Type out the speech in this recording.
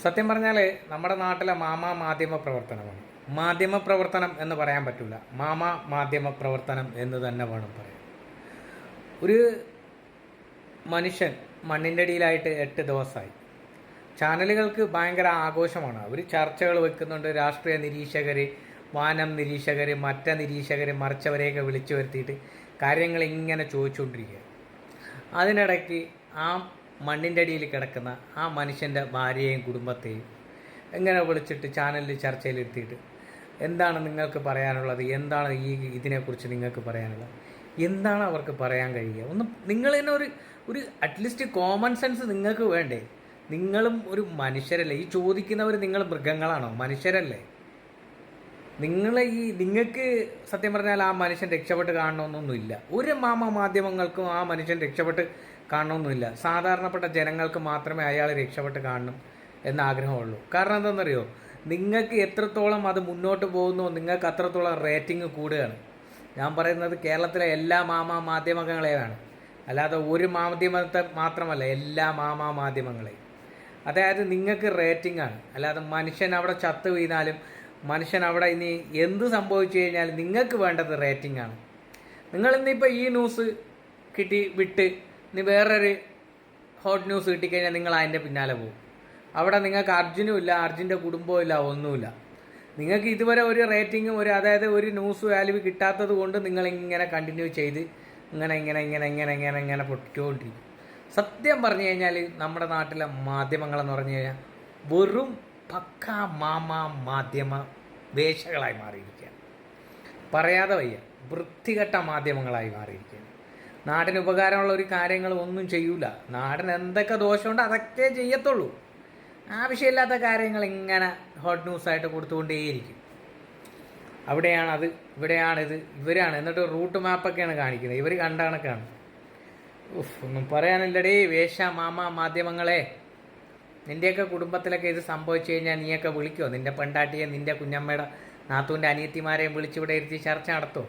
സത്യം പറഞ്ഞാൽ നമ്മുടെ നാട്ടിലെ മാധ്യമ പ്രവർത്തനമാണ്. മാധ്യമ പ്രവർത്തനം എന്ന് പറയാൻ പറ്റില്ല, മാധ്യമ പ്രവർത്തനം എന്ന് തന്നെ വേണം പറയാൻ. ഒരു മനുഷ്യൻ മണ്ണിൻ്റെ അടിയിലായിട്ട് 8 ദിവസമായി. ചാനലുകൾക്ക് ഭയങ്കര ആഘോഷമാണ്. അവർ ചർച്ചകൾ വെക്കുന്നുണ്ട്. രാഷ്ട്രീയ നിരീക്ഷകർ, വാനം നിരീക്ഷകർ, നിരീക്ഷകർ, മറിച്ചവരെയൊക്കെ വിളിച്ചു വരുത്തിയിട്ട് കാര്യങ്ങൾ ഇങ്ങനെ ചോദിച്ചുകൊണ്ടിരിക്കുക. അതിനിടയ്ക്ക് ആ മണ്ണിൻ്റെ അടിയിൽ കിടക്കുന്ന ആ മനുഷ്യൻ്റെ ഭാര്യയെയും കുടുംബത്തെയും എങ്ങനെ വിളിച്ചിട്ട് ചാനലിൽ ചർച്ചയിലെത്തിയിട്ട് എന്താണ് നിങ്ങൾക്ക് പറയാനുള്ളത്, എന്താണ് ഇതിനെക്കുറിച്ച് നിങ്ങൾക്ക് പറയാനുള്ളത്, എന്താണ് അവർക്ക് പറയാൻ കഴിയുക? ഒന്ന് നിങ്ങൾ തന്നെ ഒരു അറ്റ്ലീസ്റ്റ് കോമൺ സെൻസ് നിങ്ങൾക്ക് വേണ്ടേ? നിങ്ങളും ഒരു മനുഷ്യരല്ലേ? ഈ ചോദിക്കുന്നവർ നിങ്ങൾ മൃഗങ്ങളാണോ? മനുഷ്യരല്ലേ നിങ്ങൾക്ക് സത്യം പറഞ്ഞാൽ ആ മനുഷ്യൻ രക്ഷപ്പെട്ട് കാണണമെന്നൊന്നുമില്ല. ഒരു മാധ്യമങ്ങൾക്കും ആ മനുഷ്യൻ രക്ഷപ്പെട്ട് കാണണമെന്നില്ല. സാധാരണപ്പെട്ട ജനങ്ങൾക്ക് മാത്രമേ അയാൾ രക്ഷപ്പെട്ട് കാണണം എന്ന ആഗ്രഹമുള്ളൂ. കാരണം എന്താണെന്നറിയോ? നിങ്ങൾക്ക് എത്രത്തോളം അത് മുന്നോട്ട് പോകുന്നു, നിങ്ങൾക്ക് അത്രത്തോളം റേറ്റിംഗ് കൂടുകയാണ്. ഞാൻ പറയുന്നത് കേരളത്തിലെ എല്ലാ മാധ്യമങ്ങളെയാണ്, അല്ലാതെ ഒരു മാധ്യമത്തെ മാത്രമല്ല, എല്ലാ മാധ്യമങ്ങളെയും. അതായത് നിങ്ങൾക്ക് റേറ്റിംഗ് ആണ്, അല്ലാതെ മനുഷ്യൻ അവിടെ ചത്തു വീണാലും മനുഷ്യൻ അവിടെ ഇനി എന്ത് സംഭവിച്ചു കഴിഞ്ഞാലും നിങ്ങൾക്ക് വേണ്ടത് റേറ്റിംഗ് ആണ്. നിങ്ങൾ ഇന്നിപ്പോൾ ഈ ന്യൂസ് വിട്ട് ഇനി വേറൊരു ഹോട്ട് ന്യൂസ് കിട്ടിക്കഴിഞ്ഞാൽ നിങ്ങൾ അതിൻ്റെ പിന്നാലെ പോകും. അവിടെ നിങ്ങൾക്ക് അർജുനും ഇല്ല, അർജുൻ്റെ കുടുംബവും ഇല്ല, ഒന്നുമില്ല. നിങ്ങൾക്ക് ഇതുവരെ ഒരു റേറ്റിങ്ങും അതായത് ഒരു ന്യൂസ് വാല്യൂ കിട്ടാത്തത് കൊണ്ട് നിങ്ങളിങ്ങനെ കണ്ടിന്യൂ ചെയ്ത് ഇങ്ങനെ പൊട്ടിക്കൊണ്ടിരിക്കും. സത്യം പറഞ്ഞു കഴിഞ്ഞാൽ നമ്മുടെ നാട്ടിലെ മാധ്യമങ്ങളെന്ന് പറഞ്ഞു കഴിഞ്ഞാൽ വെറും പക്കാ മാധ്യമ വേഷങ്ങളായി മാറിയിരിക്കുകയാണ്. പറയാതെ വയ്യ, വൃത്തികെട്ട മാധ്യമങ്ങളായി മാറിയിരിക്കുകയാണ്. നാടിന് ഉപകാരമുള്ള ഒരു കാര്യങ്ങൾ ഒന്നും ചെയ്യൂല. നാടിന് എന്തൊക്കെ ദോഷമുണ്ടോ അതൊക്കെ ചെയ്യത്തുള്ളൂ. ആവശ്യമില്ലാത്ത കാര്യങ്ങൾ ഇങ്ങനെ ഹോട്ട് ന്യൂസായിട്ട് കൊടുത്തുകൊണ്ടേയിരിക്കും. അവിടെയാണത്, ഇവിടെയാണിത്, ഇവരാണ്. എന്നിട്ട് റൂട്ട് മാപ്പൊക്കെയാണ് കാണിക്കുന്നത്. ഇവർ കണ്ട കണക്കാണ്. ഒന്നും പറയാനില്ലടേ വേഷ മാധ്യമങ്ങളെ. നിൻ്റെയൊക്കെ കുടുംബത്തിലൊക്കെ ഇത് സംഭവിച്ചു കഴിഞ്ഞാൽ നീയൊക്കെ വിളിക്കുമോ? നിൻ്റെ പെണ്ടാട്ടിയെ, നിൻ്റെ കുഞ്ഞമ്മയുടെ നാത്തൂൻ്റെ അനിയത്തിമാരെയും വിളിച്ചിവിടെ ഇരുത്തി ചർച്ച നടത്തുമോ?